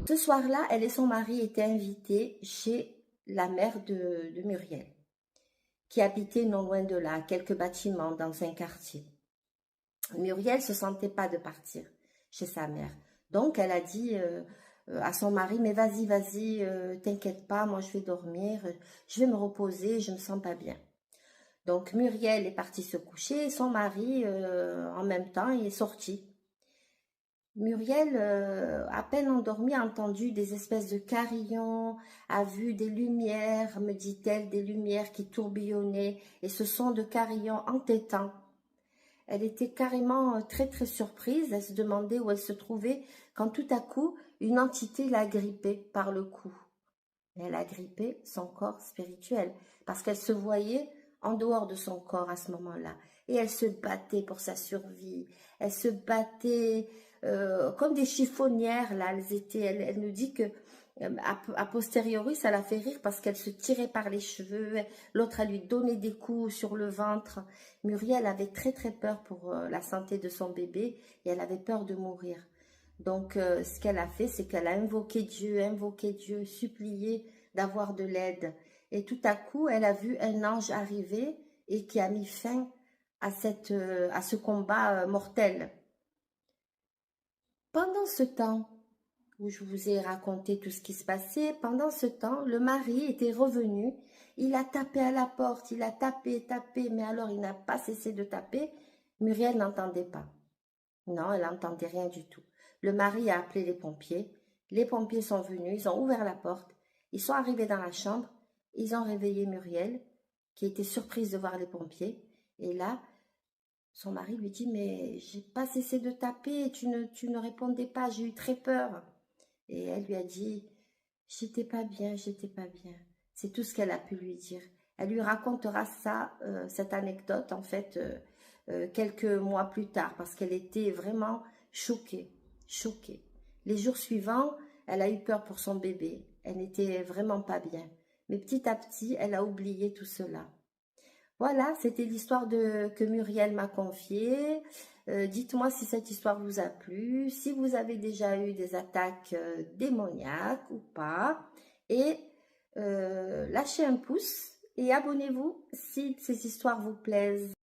Ce soir-là, elle et son mari étaient invités chez la mère de Muriel, qui habitait non loin de là, quelques bâtiments dans un quartier. Muriel se sentait pas de partir chez sa mère. Donc, elle a dit à son mari, mais vas-y, vas-y, t'inquiète pas, moi je vais dormir, je vais me reposer, je me sens pas bien. Donc, Muriel est partie se coucher et son mari, en même temps, il est sorti. Muriel, à peine endormie, a entendu des espèces de carillons, a vu des lumières, me dit-elle, des lumières qui tourbillonnaient, et ce son de carillons entêtants. Elle était carrément très très surprise, elle se demandait où elle se trouvait, quand tout à coup, une entité l'a grippée par le cou. Elle a grippé son corps spirituel, parce qu'elle se voyait en dehors de son corps à ce moment-là. Et elle se battait pour sa survie, elle se battait comme des chiffonnières, là, elle nous dit que a posteriori, ça la fait rire parce qu'elle se tirait par les cheveux, l'autre a lui donné des coups sur le ventre. Muriel avait très très peur pour la santé de son bébé et elle avait peur de mourir. Donc, ce qu'elle a fait, c'est qu'elle a invoqué Dieu, supplié d'avoir de l'aide. Et tout à coup, elle a vu un ange arriver et qui a mis fin à ce combat mortel. Pendant ce temps où je vous ai raconté tout ce qui se passait, pendant ce temps, le mari était revenu. Il a tapé à la porte, il a tapé, mais alors il n'a pas cessé de taper. Muriel n'entendait pas. Non, elle n'entendait rien du tout. Le mari a appelé les pompiers. Les pompiers sont venus, ils ont ouvert la porte. Ils sont arrivés dans la chambre. Ils ont réveillé Muriel, qui était surprise de voir les pompiers. Et là, son mari lui dit, mais j'ai pas cessé de taper, tu ne répondais pas, j'ai eu très peur. Et elle lui a dit, j'étais pas bien, j'étais pas bien. C'est tout ce qu'elle a pu lui dire. Elle lui racontera ça, cette anecdote, en fait, quelques mois plus tard, parce qu'elle était vraiment choquée, choquée. Les jours suivants, elle a eu peur pour son bébé. Elle n'était vraiment pas bien. Mais petit à petit, elle a oublié tout cela. Voilà, c'était l'histoire que Muriel m'a confiée. Dites-moi si cette histoire vous a plu, si vous avez déjà eu des attaques démoniaques ou pas. Et lâchez un pouce et abonnez-vous si ces histoires vous plaisent.